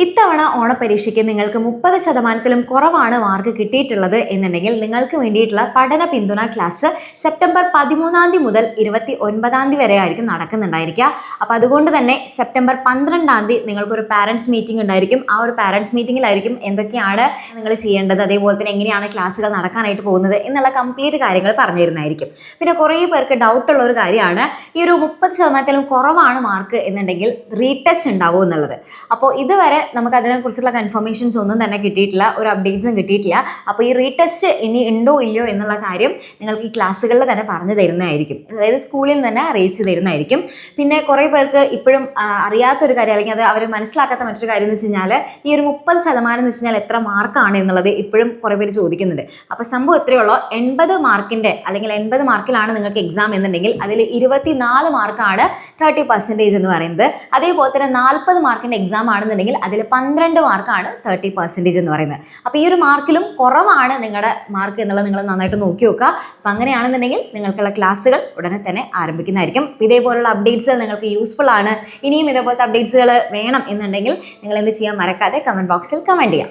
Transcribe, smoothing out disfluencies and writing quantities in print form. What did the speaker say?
ഇത്തവണ ഓണപരീക്ഷയ്ക്ക് നിങ്ങൾക്ക് 30%-ലും കുറവാണ് മാർക്ക് കിട്ടിയിട്ടുള്ളത് എന്നുണ്ടെങ്കിൽ നിങ്ങൾക്ക് വേണ്ടിയിട്ടുള്ള പഠന പിന്തുണ ക്ലാസ് സെപ്റ്റംബർ 13 മുതൽ 29 വരെ ആയിരിക്കും നടക്കുന്നുണ്ടായിരിക്കുക. അപ്പോൾ അതുകൊണ്ട് തന്നെ സെപ്റ്റംബർ 12 നിങ്ങൾക്കൊരു പാരൻസ് മീറ്റിംഗ് ഉണ്ടായിരിക്കും. ആ ഒരു പാരൻസ് മീറ്റിംഗിലായിരിക്കും എന്തൊക്കെയാണ് നിങ്ങൾ ചെയ്യേണ്ടത്, അതേപോലെ തന്നെ എങ്ങനെയാണ് ക്ലാസ്സുകൾ നടക്കാനായിട്ട് പോകുന്നത് എന്നുള്ള കംപ്ലീറ്റ് കാര്യങ്ങൾ പറഞ്ഞു തരുന്നതായിരിക്കും. പിന്നെ കുറേ പേർക്ക് ഡൗട്ടുള്ള ഒരു കാര്യമാണ് ഈ ഒരു 30%-ലും കുറവാണ് മാർക്ക് എന്നുണ്ടെങ്കിൽ റീടെസ്റ്റ് ഉണ്ടാവുമോ എന്നുള്ളത്. അപ്പോൾ ഇതുവരെ നമുക്ക് അതിനെക്കുറിച്ചുള്ള കൺഫർമേഷൻസ് ഒന്നും തന്നെ കിട്ടിയിട്ടില്ല, ഒരു അപ്ഡേറ്റ്സും കിട്ടിയിട്ടില്ല. അപ്പോൾ ഈ റീടെസ്റ്റ് ഇനി ഉണ്ടോ ഇല്ലയോ എന്നുള്ള കാര്യം നിങ്ങൾക്ക് ഈ ക്ലാസ്സുകളിൽ തന്നെ പറഞ്ഞു തരുന്നതായിരിക്കും, അതായത് സ്കൂളിൽ നിന്ന് തന്നെ അറിയിച്ചു തരുന്നതായിരിക്കും. പിന്നെ കുറേ പേർക്ക് ഇപ്പോഴും അറിയാത്തൊരു കാര്യം, അല്ലെങ്കിൽ അത് അവർ മനസ്സിലാക്കാത്ത മറ്റൊരു കാര്യം എന്ന് വെച്ച് കഴിഞ്ഞാൽ ഈ ഒരു 30% എന്ന് വെച്ച് കഴിഞ്ഞാൽ എത്ര മാർക്കാണ് എന്നുള്ളത് ഇപ്പോഴും കുറേ പേര് ചോദിക്കുന്നുണ്ട്. അപ്പോൾ സംഭവം എത്രയേ ഉള്ളൂ, 80 മാർക്കിൻ്റെ അല്ലെങ്കിൽ 80 മാർക്കിലാണ് നിങ്ങൾക്ക് എക്സാം എന്നുണ്ടെങ്കിൽ അതിൽ 24 മാർക്കാണ് 30% എന്ന് പറയുന്നത്. അതേപോലെ തന്നെ 40 മാർക്കിൻ്റെ എക്സാം ആണെന്നുണ്ടെങ്കിൽ അതിൽ 12 മാർക്കാണ് 30% എന്ന് പറയുന്നത്. അപ്പോൾ ഈ ഒരു മാർക്കിലും കുറവാണ് നിങ്ങളുടെ മാർക്ക് എന്നുള്ളത് നിങ്ങൾ നന്നായിട്ട് നോക്കി നോക്കുക. അപ്പോൾ അങ്ങനെയാണെന്നുണ്ടെങ്കിൽ നിങ്ങൾക്കുള്ള ക്ലാസ്സുകൾ ഉടനെ തന്നെ ആരംഭിക്കുന്നതായിരിക്കും. ഇതേപോലുള്ള അപ്ഡേറ്റ്സ് നിങ്ങൾക്ക് യൂസ്ഫുൾ ആണ്, ഇനിയും ഇതേപോലത്തെ അപ്ഡേറ്റ്സുകൾ വേണം എന്നുണ്ടെങ്കിൽ നിങ്ങൾ എന്ത് ചെയ്യാൻ മറക്കാതെ കമൻറ്റ് ബോക്സിൽ കമൻറ്റ് ചെയ്യാം.